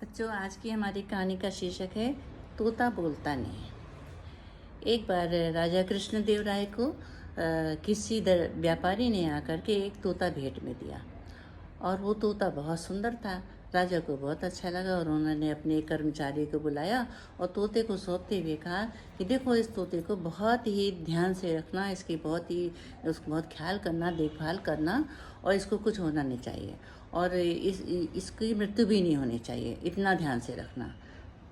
बच्चों, आज की हमारी कहानी का शीर्षक है तोता बोलता नहीं। एक बार राजा कृष्णदेव राय को किसी व्यापारी ने आकर के एक तोता भेंट में दिया और वो तोता बहुत सुंदर था। राजा को बहुत अच्छा लगा और उन्होंने अपने एक कर्मचारी को बुलाया और तोते को सौंपते हुए कहा कि देखो, इस तोते को बहुत ही ध्यान से रखना, इसकी उसको बहुत ख्याल करना, देखभाल करना, और इसको कुछ होना नहीं चाहिए और इसकी मृत्यु भी नहीं होनी चाहिए, इतना ध्यान से रखना।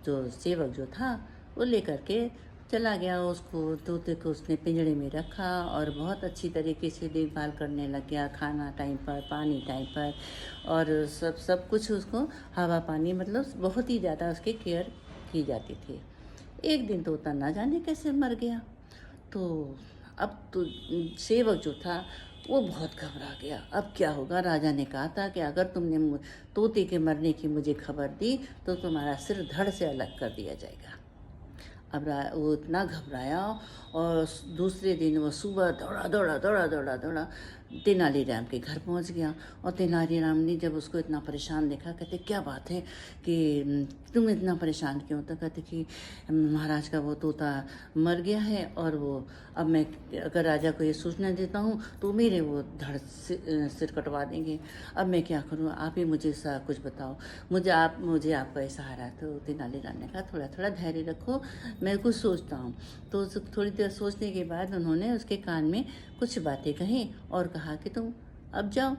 जो सेवक जो था वो लेकर के चला गया, उसको तोते को उसने पिंजड़े में रखा और बहुत अच्छी तरीके से देखभाल करने लग गया। खाना टाइम पर, पानी टाइम पर, और सब कुछ उसको हवा पानी, मतलब बहुत ही ज़्यादा उसकी केयर की जाती थी। एक दिन तोता ना जाने कैसे मर गया। तो अब तो सेवक जो था वो बहुत घबरा गया। अब क्या होगा? राजा ने कहा था कि अगर तुमने तोते के मरने की मुझे खबर दी तो तुम्हारा सिर धड़ से अलग कर दिया जाएगा। अब वो इतना घबराया और दूसरे दिन वो सुबह दौड़ा दौड़ा दौड़ा दौड़ा दौड़ा तेनालीराम के घर पहुंच गया। और तेनालीराम ने जब उसको इतना परेशान देखा, कहते क्या बात है कि तुम इतना परेशान क्यों? तो कहते कि महाराज का वो तोता मर गया है और वो अब मैं अगर राजा को ये सूचना देता हूँ तो मेरे वो धड़ सिर कटवा देंगे। अब मैं क्या करूँ? आप ही मुझे सा कुछ बताओ, मुझे आपका सहारा। तो तेनालीराम ने कहा थोड़ा थोड़ा धैर्य रखो, मैं कुछ सोचता हूँ। तो थोड़ी देर सोचने के बाद उन्होंने उसके कान में कुछ बातें कही और कहा कि तुम अब जाओ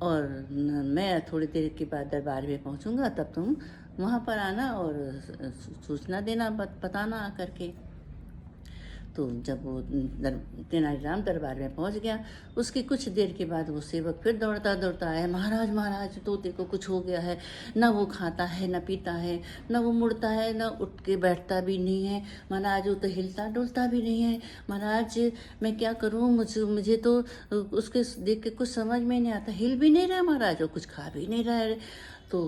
और मैं थोड़ी देर के बाद दरबार में पहुँचूँगा, तब तुम वहाँ पर आना और सूचना देना, बताना आकर के। तो जब वो तेनालीराम दरबार में पहुंच गया, उसकी कुछ देर के बाद वो सेवक फिर दौड़ता दौड़ता आया, महाराज महाराज, तोते को कुछ हो गया है, न वो खाता है, न पीता है, न वो मुड़ता है, न उठ के बैठता भी नहीं है महाराज, वो तो हिलता डुलता भी नहीं है महाराज, मैं क्या करूँ? मुझे तो उसके देख के कुछ समझ में नहीं आता, हिल भी नहीं रहा महाराज, वो कुछ खा भी नहीं रहा है। तो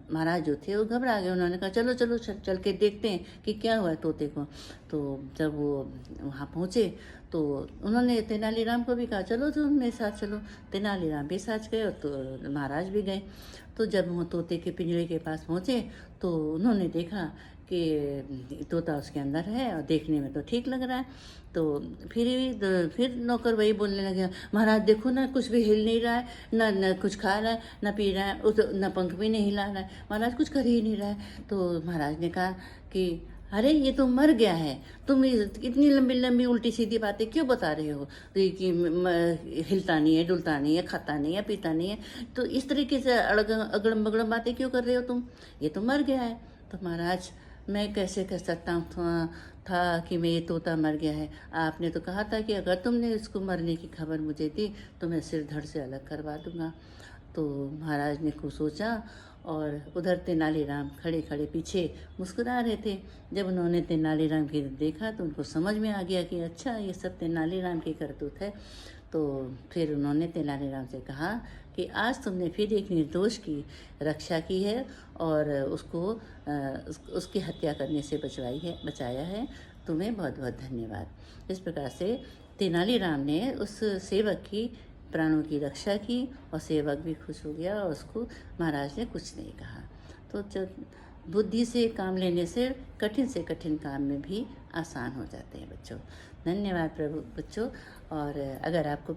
महाराज जो थे वो घबरा गए। उन्होंने कहा चलो चलो चल के देखते हैं कि क्या हुआ है तोते को। तो जब वो वहाँ पहुँचे तो उन्होंने तेनालीराम को भी कहा चलो तुम मेरे साथ चलो। तेनालीराम भी साथ गए और तो महाराज भी गए। तो जब वो तोते के पिंजरे के पास पहुँचे तो उन्होंने देखा कि तोता उसके अंदर है और देखने में तो ठीक लग रहा है। तो फिर नौकर वही बोलने लगे, महाराज देखो ना, कुछ भी हिल नहीं रहा है, न कुछ खा रहा है, न पी रहा है, न पंख भी नहीं हिला रहा है, महाराज कुछ कर ही नहीं रहा है। तो महाराज ने कहा कि अरे ये तो मर गया है, तुम इतनी लंबी लंबी उल्टी सीधी बातें क्यों बता रहे हो? तो ये कि हिलता नहीं है, डुलता नहीं है, खाता नहीं है, पीता नहीं है, तो इस तरीके से अगड़म बगड़म बातें क्यों कर रहे हो तुम? ये तो मर गया है। तो महाराज मैं कैसे कह सकता था कि मैं ये तोता मर गया है? आपने तो कहा था कि अगर तुमने इसको मरने की खबर मुझे दी तो मैं सिर धड़ से अलग करवा दूंगा। तो महाराज ने कुछ सोचा और उधर तेनालीराम खड़े खड़े पीछे मुस्कुरा रहे थे। जब उन्होंने तेनालीराम की देखा तो उनको समझ में आ गया कि अच्छा ये सब तेनालीराम की करतूत है। तो फिर उन्होंने तेनालीराम से कहा कि आज तुमने फिर एक निर्दोष की रक्षा की है और उसकी हत्या करने से बचाया है। तुम्हें बहुत बहुत धन्यवाद। इस प्रकार से तेनालीराम ने उस सेवक की प्राणों की रक्षा की और सेवक भी खुश हो गया और उसको महाराज ने कुछ नहीं कहा। तो जब बुद्धि से काम लेने से कठिन काम में भी आसान हो जाते हैं बच्चों। धन्यवाद प्रभु बच्चों। और अगर आपको